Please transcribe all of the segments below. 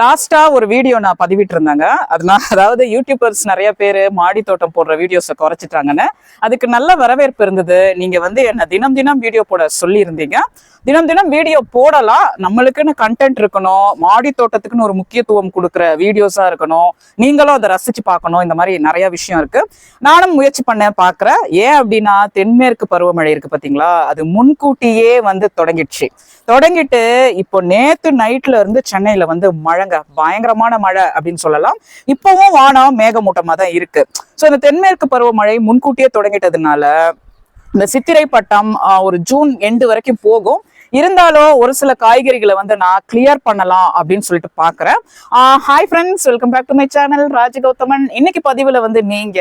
லாஸ்டா ஒரு வீடியோ நான் பதிவிட்டு இருந்தாங்க. அதாவது யூடியூபர்ஸ் நிறைய பேர் மாடி தோட்டம் போடுற வீடியோஸை குறைச்சிட்டாங்கன்னு. அதுக்கு நல்ல வரவேற்பு இருந்தது. நீங்க என்ன தினம் தினம் வீடியோ போட சொல்லி இருந்தீங்க. தினம் தினம் வீடியோ போடலாம், நம்மளுக்குன்னு கண்டென்ட் இருக்கணும், மாடி தோட்டத்துக்குன்னு ஒரு முக்கியத்துவம் கொடுக்குற வீடியோஸா இருக்கணும், நீங்களும் அதை ரசிச்சு பார்க்கணும். இந்த மாதிரி நிறைய விஷயம் இருக்கு. நானும் முயற்சி பண்ண பாக்குறேன். ஏன் அப்படின்னா தென்மேற்கு பருவமழை இருக்கு பாத்தீங்களா, அது முன்கூட்டியே தொடங்கிட்டு இப்போ நேத்து நைட்ல இருந்து சென்னையில மழைங்க, பயங்கரமான மழை அப்படின்னு சொல்லலாம். இப்பவும் வானம் மேகமூட்டமா தான் இருக்கு. ஸோ இந்த தென்மேற்கு பருவமழை முன்கூட்டியே தொடங்கிட்டதுனால இந்த சித்திரை பட்டம் ஒரு ஜூன் எண்டு வரைக்கும் போகும். இருந்தாலும் ஒரு சில காய்கறிகளை நான் கிளியர் பண்ணலாம் அப்படின்னு சொல்லிட்டு பாக்குறேன். Hi friends, welcome back to my channel Rajagowthaman. இன்னைக்கு பதிவுல நீங்க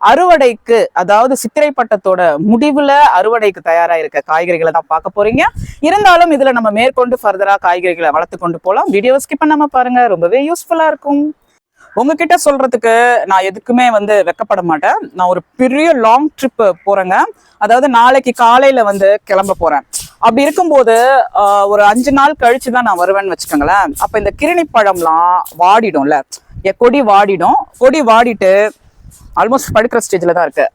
அறுவடைக்கு, அதாவது சித்திரை பட்டத்தோட முடிவுல அறுவடைக்கு தயாரா இருக்க காய்கறிகளை தான் பார்க்க போறீங்க. இருந்தாலும் இதுல நம்ம மேற்கொண்டு ஃபர்தரா காய்கறிகளை வளர்த்து கொண்டு போகலாம். வீடியோ ஸ்கிப் பண்ணாம பாருங்க, ரொம்பவே யூஸ்ஃபுல்லா இருக்கும். உங்ககிட்ட சொல்றதுக்கு நான் எதுக்குமே வெக்கப்பட மாட்டேன். நான் ஒரு பெரிய லாங் ட்ரிப் போறேங்க. அதாவது நாளைக்கு காலையில கிளம்ப போறேன். அப்படி இருக்கும்போது ஒரு 5 நாள் கழிச்சுதான் நான் வருவேன்னு வச்சுக்கோங்களேன். அப்ப இந்த கிருணி பழம்லாம் வாடிடும்ல, கொடி வாடிட்டு ஆல்மோஸ்ட் படுக்கிற ஸ்டேஜ்ல தான் இருக்கு.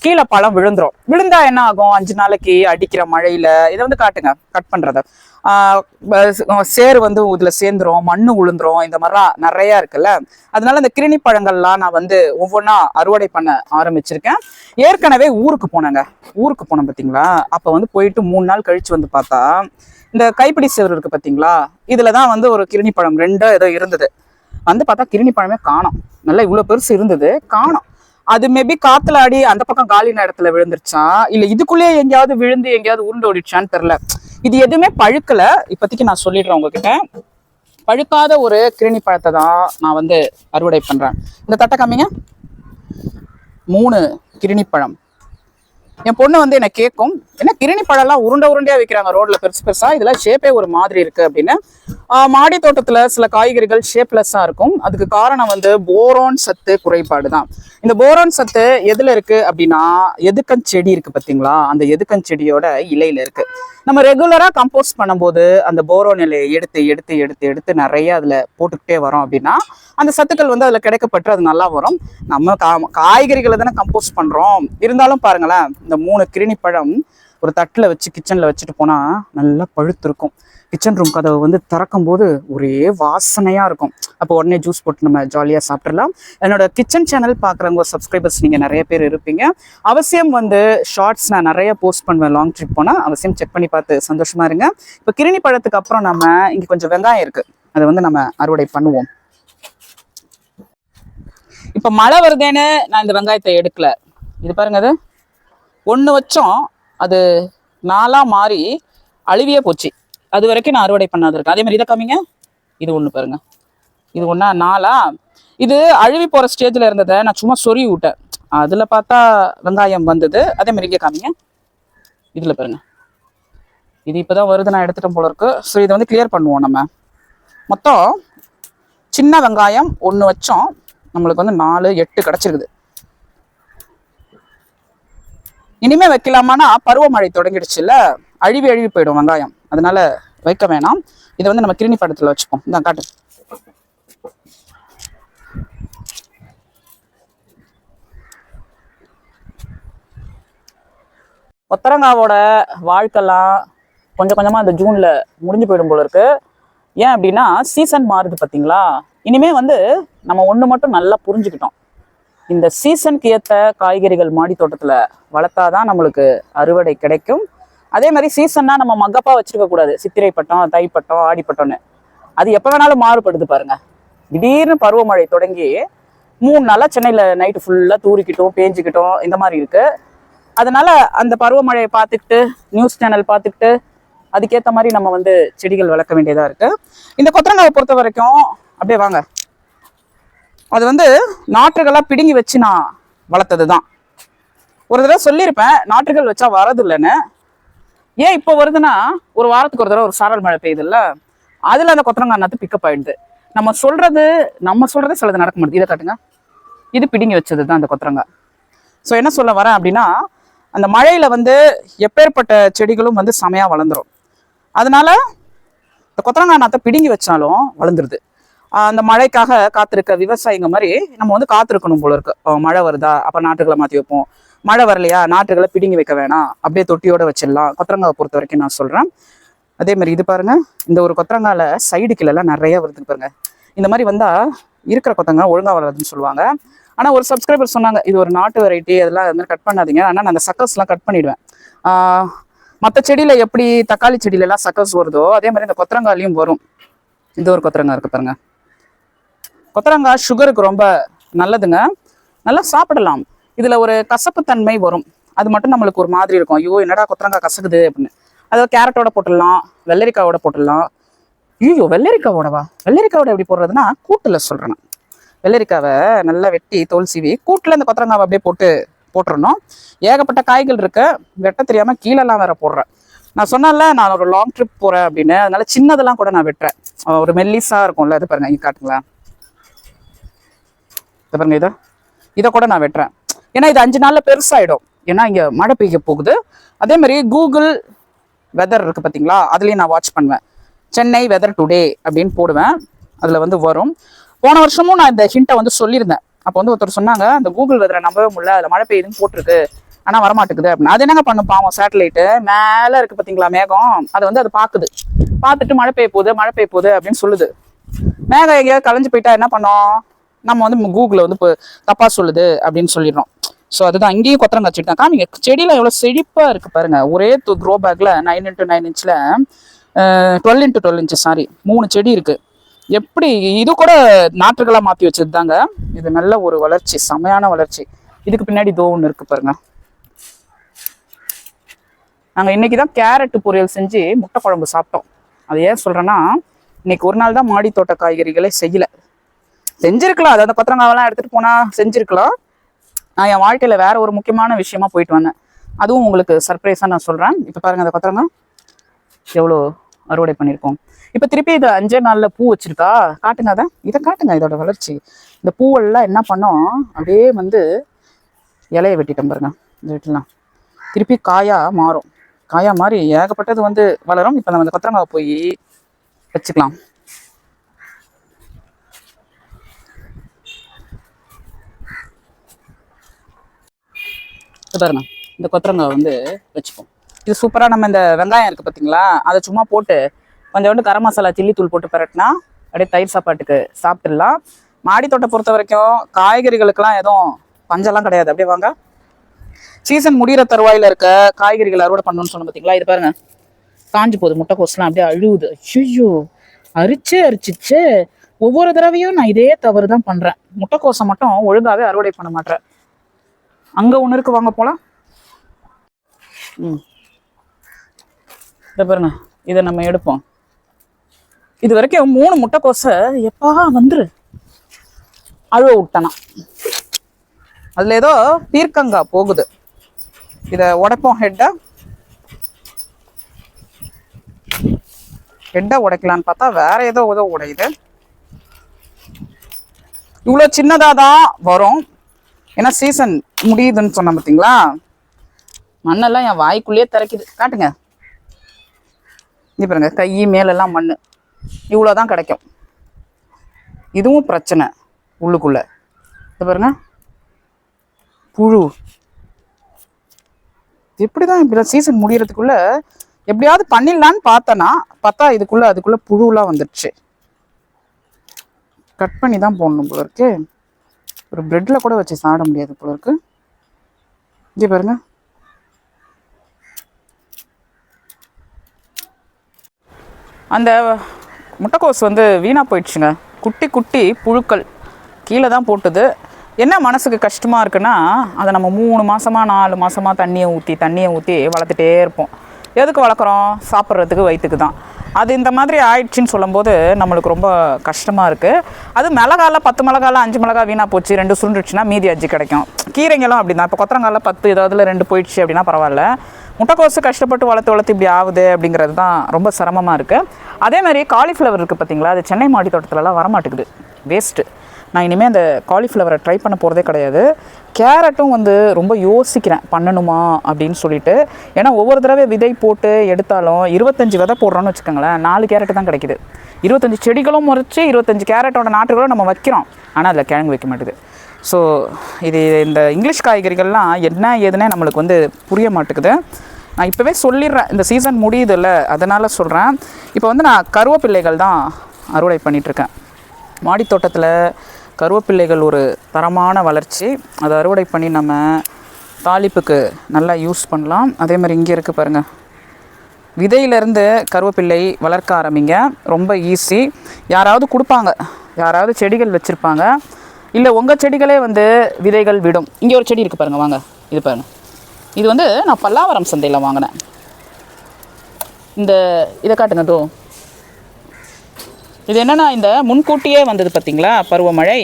கீழே பழம் விழுந்தா என்ன ஆகும்? 5 நாளைக்கு அடிக்கிற மழையில இதை காட்டுங்க, கட் பண்றத சேறு இதுல சேர்ந்துரும், மண்ணு உளுந்துரும், இந்த மாதிரிலாம் நிறைய இருக்குல்ல. அதனால இந்த கிருணி பழங்கள்லாம் நான் ஒவ்வொன்றா அறுவடை பண்ண ஆரம்பிச்சிருக்கேன். ஏற்கனவே ஊருக்கு போனேன் பாத்தீங்களா. அப்ப போயிட்டு 3 நாள் கழிச்சு பார்த்தா இந்த கைப்பிடி சேறு இருக்கு பாத்தீங்களா, இதுலதான் ஒரு கிருணி பழம் 2 ஏதோ இருந்தது. பார்த்தா கிருணி பழமே காணோம். நல்லா இவ்வளவு பெருசு இருந்தது, காணோம். அது மேபி காத்துல ஆடி அந்த பக்கம் காலி நேரத்துல விழுந்துருச்சா, இல்ல இதுக்குள்ளேயே எங்கேயாவது விழுந்து எங்கேயாவது உருண்டு ஓடிடுச்சான்னு தெரியல. இது எதுவுமே பழுக்கல. இப்போதைக்கு நான் சொல்லிடுறேன் உங்ககிட்ட. பழுக்காத ஒரு கிருணி பழத்தை தான் நான் அறுவடை பண்றேன். இந்த தட்டை காமிங்க. 3 கிருணி பழம். என் பொண்ணு என்ன கேட்கும், என்ன கிருணி பழம்லாம் உருண்டையா வைக்கிறாங்க ரோட்ல பெருசா, இதெல்லாம் ஷேப்பே ஒரு மாதிரி இருக்கு அப்படின்னு. மாடி தோட்டத்துல சில காய்கறிகள் ஷேப்லெஸ்ஸா இருக்கும். அதுக்கு காரணம் போரோன் சத்து குறைபாடு தான். இந்த போரோன் சத்து எதுல இருக்கு அப்படின்னா, எதுக்கஞ்செடி இருக்கு பாத்தீங்களா, அந்த எதுக்கஞ்செடியோட இலையில இருக்கு. நம்ம ரெகுலரா கம்போஸ்ட் பண்ணும்போது அந்த போரோன் இலையை எடுத்து நிறைய அதுல போட்டுக்கிட்டே வரோம் அப்படின்னா அந்த சத்துக்கள் அதுல கிடைக்கப்பட்டு அது நல்லா வரும். நம்ம காய்கறிகளை தானே கம்போஸ்ட் பண்றோம். இருந்தாலும் பாருங்களேன், இந்த 3 கிருணி பழம் ஒரு தட்டுல வச்சு கிச்சன்ல வச்சுட்டு போனா நல்லா பழுத்து இருக்கும். கிச்சன் ரூம் கதவை திறக்கும் போது ஒரே வாசனையா இருக்கும். அப்போ உடனே ஜூஸ் போட்டு நம்ம ஜாலியா சாப்பிடலாம். என்னோட கிச்சன் சேனல் பாக்குறவங்க சப்ஸ்கிரைபர்ஸ் நீங்க நிறைய பேர் இருப்பீங்க. அவசியம் ஷார்ட்ஸ் நான் நிறைய போஸ்ட் பண்ணுவேன். லாங் ட்ரிப் போனா அவசியம் செக் பண்ணி பார்த்து சந்தோஷமா இருங்க. இப்போ கிருணி பழத்துக்கு அப்புறம் நம்ம இங்க கொஞ்சம் வெங்காயம் இருக்கு, அதை நம்ம அறுவடை பண்ணுவோம். இப்ப மழை வருதேன்னு நான் இந்த வெங்காயத்தை எடுக்கல. இது பாருங்க, அது 1 வச்சோம், அது 4ஆ மாறி அழுவியே போச்சு. அது வரைக்கும் நான் அறுவடை பண்ணாது இருக்கேன். அதே மாதிரி இதை காமிங்க. இது 1 பாருங்க, இது 1 4ஆ. இது அழுவி போற ஸ்டேஜ்ல இருந்ததை நான் சும்மா சொருவி விட்டேன். அதுல பார்த்தா வெங்காயம் வந்தது. அதே மாதிரி இங்கே காமிங்க. இதுல பாருங்க, இது இப்பதான் வருது, நான் எடுத்துட்டேன் போல இருக்கு. ஸோ இதை கிளியர் பண்ணுவோம். நம்ம மொத்தம் சின்ன வெங்காயம் 1 வச்சோம், நம்மளுக்கு 4 8 கிடைச்சிருக்குது. இனிமே வைக்கலாமான்னா பருவமழை தொடங்கிடுச்சுல்ல, அழுவி போயிடும் வெங்காயம். அதனால வைக்க வேணாம். இதை நம்ம கிருணி பழத்துல வச்சுப்போம். இதான் காட்டு. கொத்தரங்காவோட வாழ்க்கைலாம் கொஞ்சம் கொஞ்சமா இந்த ஜூன்ல முடிஞ்சு போயிடும் போல இருக்கு. ஏன் அப்படின்னா சீசன் மாறுது பாத்தீங்களா. இனிமே நம்ம ஒண்ணு மட்டும் நல்லா புரிஞ்சுக்கிட்டோம். இந்த சீசனுக்கு ஏற்ற காய்கறிகள் மாடி தோட்டத்துல வளர்த்தாதான் நம்மளுக்கு அறுவடை கிடைக்கும். அதே மாதிரி சீசன்னா நம்ம மக்கப்பா வச்சிருக்க கூடாது. சித்திரை பட்டம், தைப்பட்டம், ஆடிப்பட்டம்னு அது எப்ப வேணாலும் மாறுபடுது பாருங்க. திடீர்னு பருவமழை தொடங்கி 3 நாளா சென்னையில நைட்டு ஃபுல்லா தூரிக்கிட்டோம், பேஞ்சுக்கிட்டோம், இந்த மாதிரி இருக்கு. அதனால அந்த பருவமழையை பார்த்துக்கிட்டு, நியூஸ் சேனல் பார்த்துக்கிட்டு, அதுக்கேற்ற மாதிரி நம்ம செடிகள் வளர்க்க வேண்டியதா இருக்கு. இந்த கொத்தரங்காவை பொறுத்த வரைக்கும் அப்படியே வாங்க, அது நாற்றுகளா பிடுங்கி வச்சு நான் வளர்த்தது தான். ஒரு தடவை சொல்லியிருப்பேன், நாற்றுகள் வச்சா வரது இல்லைன்னு. ஏன் இப்போ வருதுன்னா, ஒரு வாரத்துக்கு ஒரு தடவை ஒரு சாரல் மழை பெய்யுது இல்ல, அதுல அந்த கொத்தரங்காய் நாத்து பிக்கப் ஆயிடுது. நம்ம சொல்றது சிலது நடக்க முடியுது. இதை காட்டுங்க. இது பிடுங்கி வச்சது தான் அந்த கொத்தரங்காய். ஸோ என்ன சொல்ல வரேன் அப்படின்னா, அந்த மழையில எப்பேற்பட்ட செடிகளும் செமையா வளர்ந்துரும். அதனால இந்த கொத்தரங்காய் நாத்தை பிடுங்கி வச்சாலும் வளர்ந்துருது. அந்த மழைக்காக காத்திருக்க விவசாயிங்க மாதிரி நம்ம வந்து காத்திருக்கணும் போல இருக்கு. மழை வருதா அப்ப நாற்றுகளை மாற்றி வைப்போம், மழை வரலையா நாற்றுகளை பிடுங்கி வைக்க வேணாம், அப்படியே தொட்டியோட வச்சிடலாம். கொத்தரங்காவை பொறுத்த வரைக்கும் நான் சொல்றேன். அதே மாதிரி இது பாருங்க, இந்த ஒரு கொத்தரங்கால சைடு கீழெல்லாம் நிறைய வருது பாருங்க. இந்த மாதிரி வந்தா இருக்கிற கொத்தரங்காய் ஒழுங்கா வராதுன்னு சொல்லுவாங்க. ஆனா ஒரு சப்ஸ்கிரைபர் சொன்னாங்க இது ஒரு நாட்டு வெரைட்டி, அதெல்லாம் அது மாதிரி கட் பண்ணாதீங்க. ஆனா நான் அந்த சக்கஸ்லாம் கட் பண்ணிடுவேன். மற்ற செடியில எப்படி தக்காளி செடியில எல்லாம் சக்கஸ் வருதோ அதே மாதிரி இந்த கொத்தரங்காலையும் வரும். இது ஒரு கொத்தரங்காய் இருக்கு பாருங்க. கொத்தரங்காய் சுகருக்கு ரொம்ப நல்லதுங்க, நல்லா சாப்பிடலாம். இதுல ஒரு கசப்பு தன்மை வரும், அது மட்டும் நம்மளுக்கு ஒரு மாதிரி இருக்கும். ஐயோ என்னடா கொத்தரங்காய் கசக்குது அப்படின்னு. அதாவது கேரட்டோட போட்டுடலாம், வெள்ளரிக்காவோட போட்டுடலாம். ஐயோ வெள்ளரிக்காவோடவா? வெள்ளரிக்காவோட எப்படி போடுறதுன்னா கூட்டுல சொல்றேன். வெள்ளரிக்காவை நல்லா வெட்டி தோல் சீவி கூட்டுல இந்த கொத்தரங்காவை அப்படியே போட்டுறணும். ஏகப்பட்ட காய்கள் இருக்கு, வெட்ட தெரியாம கீழெல்லாம் வேற போடுறேன். நான் சொன்னேன்ல நான் ஒரு லாங் ட்ரிப் போறேன் அப்படின்னு, அதனால சின்னதெல்லாம் கூட நான் வெட்டுறேன். ஒரு மெல்லிசா இருக்கும்ல, இது பாருங்க, இங்க காட்டுங்களேன், இது பாருங்க, இதை கூட நான் வெட்டுறேன். ஏன்னா இது 5 நாள்ல பெருசாயிடும், ஏன்னா இங்க மழை பெய்ய போகுது. அதே மாதிரி கூகுள் வெதர் இருக்கு பார்த்தீங்களா, அதுலேயும் நான் வாட்ச் பண்ணுவேன். சென்னை வெதர் டுடே அப்படின்னு போடுவேன், அதில் வந்து வரும். போன வருஷமும் நான் இந்த ஹிண்ட்டை வந்து சொல்லியிருந்தேன். அப்போ வந்து ஒருத்தர் சொன்னாங்க அந்த கூகுள் வெதரை நம்பவே முடியல, அதில் மழை பெய்யுதுன்னு போட்டிருக்கு ஆனால் வரமாட்டேங்குது அப்படின்னு. அது என்னங்க பண்ணும் பாவம், சேட்டலைட்டு மேலே இருக்குது பார்த்தீங்களா மேகம், அதை வந்து அது பார்த்துட்டு மழை பெய்ய போகுது அப்படின்னு சொல்லுது. மேகம் எங்கேயாவது கலைஞ்சு போயிட்டா என்ன பண்ணோம், நம்ம வந்து கூகுளில் வந்து இப்போ தப்பாக சொல்லுது அப்படின்னு சொல்லிடுறோம். ஸோ அதுதான் இங்கேயும் கொத்தரங்காய் செடி தான். காமிங்க செடியில் எவ்வளோ செழிப்பாக இருக்குது பாருங்க. ஒரே க்ரோ பேக்கில் 9x9 இன்ச்சில் 12x12 இன்ச்சு 3 செடி இருக்குது. எப்படி இது கூட நாற்றுகளாக மாற்றி வச்சது தாங்க. இது நல்ல ஒரு வளர்ச்சி, செமையான வளர்ச்சி. இதுக்கு பின்னாடி இதோ ஒன்று இருக்குது பாருங்க. நாங்கள் இன்னைக்கு தான் கேரட் பொரியல் செஞ்சு முட்டை குழம்பு சாப்பிட்டோம். அது ஏன் சொல்கிறேன்னா, இன்னைக்கு ஒரு நாள் தான் மாடி தோட்ட காய்கறிகளே செய்யலை. செஞ்சிருக்கலாம், அது அந்த கொத்தரங்காவெல்லாம் எடுத்துகிட்டு போனால் செஞ்சுருக்கலாம். நான் என் வாழ்க்கையில் வேற ஒரு முக்கியமான விஷயமா போயிட்டு வந்தேன், அதுவும் உங்களுக்கு சர்ப்ரைஸாக நான் சொல்கிறேன். இப்போ பாருங்கள் அந்த கொத்தரங்காய் எவ்வளோ அறுவடை பண்ணியிருக்கோம். இப்போ திருப்பி இது 5 நாளில் பூ வச்சிருக்கா, காட்டுங்க அதை, இதை காட்டுங்க இதோட வளர்ச்சி. இந்த பூவெல்லாம் என்ன பண்ணோம், அப்படியே வந்து இலையை வெட்டிட்டோம் பாருங்க. இந்த வெட்டலாம் திருப்பி காயாக மாறும், காயாக மாறி ஏகப்பட்டது வந்து வளரும். இப்போ நம்ம அந்த கொத்தரங்காவை போய் வச்சுக்கலாம். பாருங்க இந்த கொத்தரங்காய் வந்து வச்சுப்போம். இது சூப்பராக நம்ம இந்த வெங்காயம் இருக்குது பார்த்தீங்களா, அதை சும்மா போட்டு கொஞ்சோண்டு கரம் மசாலா சில்லி தூள் போட்டு பரட்டினா அப்படியே தயிர் சாப்பாட்டுக்கு சாப்பிட்டுடலாம். மாடி தோட்டம் பொறுத்த வரைக்கும் காய்கறிகளுக்கெல்லாம் எதுவும் பஞ்செல்லாம் கிடையாது. அப்படியே வாங்க, சீசன் முடிகிற தருவாயில் இருக்க காய்கறிகள் அறுவடை பண்ணணும்னு சொன்ன பார்த்தீங்களா, இது பாருங்க காஞ்சி போகுது. முட்டைக்கோஸ்லாம் அப்படியே அழுகுது. ஐயோ அரிச்சிச்சு. ஒவ்வொரு தடவையும் நான் இதே தவறு தான் பண்ணுறேன். முட்டைக்கோசை மட்டும் ஒழுங்காகவே அறுவடை பண்ண மாட்டேன். அங்கே ஒன்று இருக்கு, வாங்க போகலாம். இதை பாருங்க, இதை நம்ம எடுப்போம். இது வரைக்கும் 3 முட்டைக்கோசை எப்பா வந்துரு அழுவ விட்டனா, அதில் ஏதோ பீர்க்கங்காய் போகுது. இதை உடைப்போம். ஹெட்டை உடைக்கலான்னு பார்த்தா வேற ஏதோ உடையுது. இவ்வளோ சின்னதாக தான் வரும், ஏன்னா சீசன் முடியுதுன்னு சொன்ன பார்த்தீங்களா. மண்ணெல்லாம் என் வாய்க்குள்ளேயே திறக்குது. காட்டுங்க, இங்கே பாருங்க, கை மேலெல்லாம் மண். இவ்வளோதான் கிடைக்கும். இதுவும் பிரச்சனை உள்ளுக்குள்ள. இது பாருங்க புழு. எப்படிதான் இப்படி சீசன் முடியறதுக்குள்ள எப்படியாவது பண்ணிடலான்னு பார்த்தா அதுக்குள்ள புழுலாம் வந்துடுச்சு. கட் பண்ணி தான் போடணும் போல இருக்கு. ஒரு பிரெட்ல கூட வச்சு சாப்பிட முடியாது போல இருக்கு. இங்கே பாருங்க, அந்த முட்டைக்கோஸ் வந்து வீணா போயிடுச்சுங்க. குட்டி குட்டி புழுக்கள் கீழே தான் போட்டுது. என்ன மனசுக்கு கஷ்டமாக இருக்குன்னா, அதை நம்ம 3 மாதமா 4 மாதமா தண்ணியை ஊற்றி வளர்த்துட்டே இருப்போம். எதுக்கு வளர்க்குறோம்? சாப்பிட்றதுக்கு, வயிற்றுக்கு தான். அது இந்த மாதிரி ஆயிடுச்சின்னு சொல்லும்போது நம்மளுக்கு ரொம்ப கஷ்டமாக இருக்குது. அது மிளகால 10 மிளகால 5 மிளகா வீணாக போச்சு, 2 சுருண்டுச்சுன்னா மீதி 5 கிடைக்கும். கீரைங்களும் அப்படி தான். இப்போ கொத்தரங்கால 10 ஏதாவதுல 2 போயிடுச்சு அப்படின்னா பரவாயில்ல. முட்டைக்கோசு கஷ்டப்பட்டு வளர்த்து இப்படி ஆகுது அப்படிங்கிறது தான் ரொம்ப சிரமமாக இருக்குது. அதே மாதிரி காலிஃப்ளவர் இருக்குது பார்த்தீங்களா, அது சென்னை மாடி தோட்டத்துலலாம் வரமாட்டேங்குது, வேஸ்ட்டு. நான் இனிமேல் அந்த காலிஃப்ளவரை ட்ரை பண்ண போகிறதே கிடையாது. கேரட்டும் வந்து ரொம்ப யோசிக்கிறேன் பண்ணணுமா அப்படின்னு சொல்லிட்டு. ஏன்னா ஒவ்வொரு தடவை விதை போட்டு எடுத்தாலும் 25 விதை போடுறோன்னு வச்சுக்கோங்களேன், 4 கேரட்டு தான் கிடைக்குது. 25 செடிகளும் முறைச்சி 25 கேரட்டோட நாற்றுகளும் நம்ம வைக்கிறோம், ஆனால் அதில் கிழங்கு வைக்க மாட்டேது. ஸோ இது இந்த இங்கிலீஷ் காய்கறிகள்லாம் என்ன ஏதுன்னே நம்மளுக்கு வந்து புரிய மாட்டேங்குது. நான் இப்போவே சொல்லிடுறேன், இந்த சீசன் முடியுதில்ல, அதனால் சொல்கிறேன். இப்போ வந்து நான் கருவேப்பிள்ளைகள் தான் அறுவடை பண்ணிகிட்ருக்கேன். மாடித்தோட்டத்தில் கருவேப்பிள்ளைகள் ஒரு தரமான வளர்ச்சி. அதை அறுவடை பண்ணி நம்ம தாளிப்புக்கு நல்லா யூஸ் பண்ணலாம். அதே மாதிரி இங்கே இருக்குது பாருங்கள், விதையிலேருந்து கருவேப்பிள்ளை வளர்க்க ஆரம்பிங்க. ரொம்ப ஈஸி. யாராவது கொடுப்பாங்க, யாராவது செடிகள் வச்சுருப்பாங்க, இல்லை உங்கள் செடிகளே வந்து விதைகள் விடும். இங்கே ஒரு செடி இருக்குது பாருங்கள், வாங்க இது பாருங்கள். இது வந்து நான் பல்லாவரம் சந்தையில் வாங்கினேன். இதை காட்டுங்க. தோ இது என்னென்னா, இந்த முன்கூட்டியே வந்தது பார்த்திங்களா பருவமழை,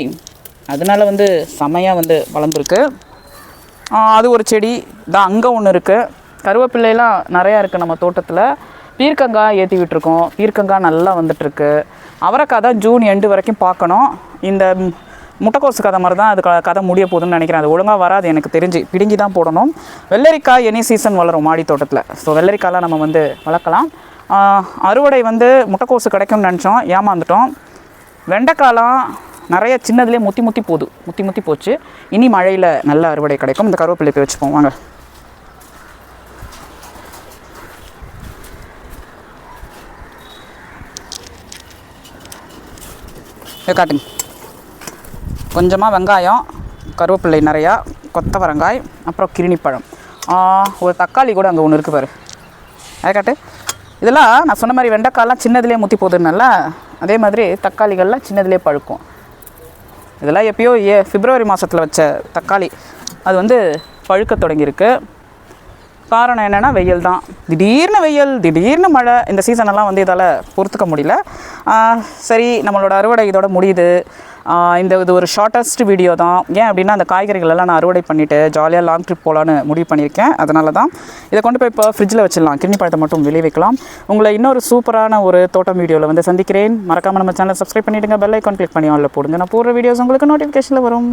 அதனால் வந்து செமையாக வந்து வளர்ந்துருக்கு. அது ஒரு செடி தான். அங்கே ஒன்று இருக்குது. கருவேப்பிள்ளைலாம் நிறையா இருக்குது நம்ம தோட்டத்தில். பீர்க்கங்காய் ஏற்றி விட்டுருக்கோம், பீர்க்கங்காய் நல்லா வந்துட்டுருக்கு. அவரைக்காய் தான் ஜூன் எண்டு வரைக்கும் பார்க்கணும். இந்த முட்டைக்கோசு கதை மாதிரி தான் அது கதை முடிய போகுதுன்னு நினைக்கிறேன். அது ஒழுங்காக வராது எனக்கு தெரிஞ்சு, பிடுங்கி தான் போடணும். வெள்ளரிக்காய் எனி சீசன் வளரும் மாடி தோட்டத்தில். ஸோ வெள்ளரிக்காயெலாம் நம்ம வந்து வளர்க்கலாம். அறுவடை வந்து முட்டைக்கோசு கிடைக்கும்னு நினச்சோம், ஏமாந்துட்டோம். வெண்டைக்காயெலாம் நிறைய சின்னதுலேயே முத்தி போச்சு. இனி மழையில் நல்ல அறுவடை கிடைக்கும். இந்த கருவேப்பிலை போய் வச்சுப்போம் வாங்க. காட்டுங்க. கொஞ்சமாக வெங்காயம், கருவேப்பிள்ளை நிறையா, கொத்தவரங்காய், அப்புறம் கிருணிப்பழம், ஒரு தக்காளி கூட அங்கே ஒன்று இருக்குது பாரு, அதை காட்டு. இதெல்லாம் நான் சொன்ன மாதிரி வெண்டைக்காயெலாம் சின்னதுலேயே முத்தி போகுதுன்னால, அதே மாதிரி தக்காளிகள்லாம் சின்னதுலேயே பழுக்கும். இதெல்லாம் எப்பயோ பிப்ரவரி மாதத்தில் வச்ச தக்காளி, அது வந்து பழுக்க தொடங்கியிருக்கு. காரணம் என்னென்னா வெயில் தான். திடீர்னு வெயில், திடீர்னு மழை. இந்த சீசனெல்லாம் வந்து இதால் பொறுத்துக்க முடியல. சரி, நம்மளோட அறுவடை இதோட முடியுது. இது ஒரு ஷார்ட்டஸ்ட் வீடியோ தான். ஏன் அப்படின்னா, அந்த காய்கறிகளெல்லாம் நான் அறுவடை பண்ணிவிட்டு ஜாலியாக லாங் ட்ரிப் போகலான்னு முடிவு பண்ணியிருக்கேன். அதனால தான் இதை கொண்டு போய் இப்போ ஃப்ரிட்ஜில் வச்சிடலாம், கிருணி பழத்தை மட்டும் வெளியே வைக்கலாம். உங்களை இன்னொரு சூப்பரான ஒரு தோட்டம் வீடியோவில் வந்து சந்திக்கிறேன். மறக்காமல் நம்ம சேனல் சப்ஸ்கிரைப் பண்ணிவிடுங்க, பெல் ஐக்கான் கிளிக் பண்ணி ஆனில் போடுங்க. நான் போடுற வீடியோஸ் உங்களுக்கு நோட்டிஃபிகேஷனில் வரும்.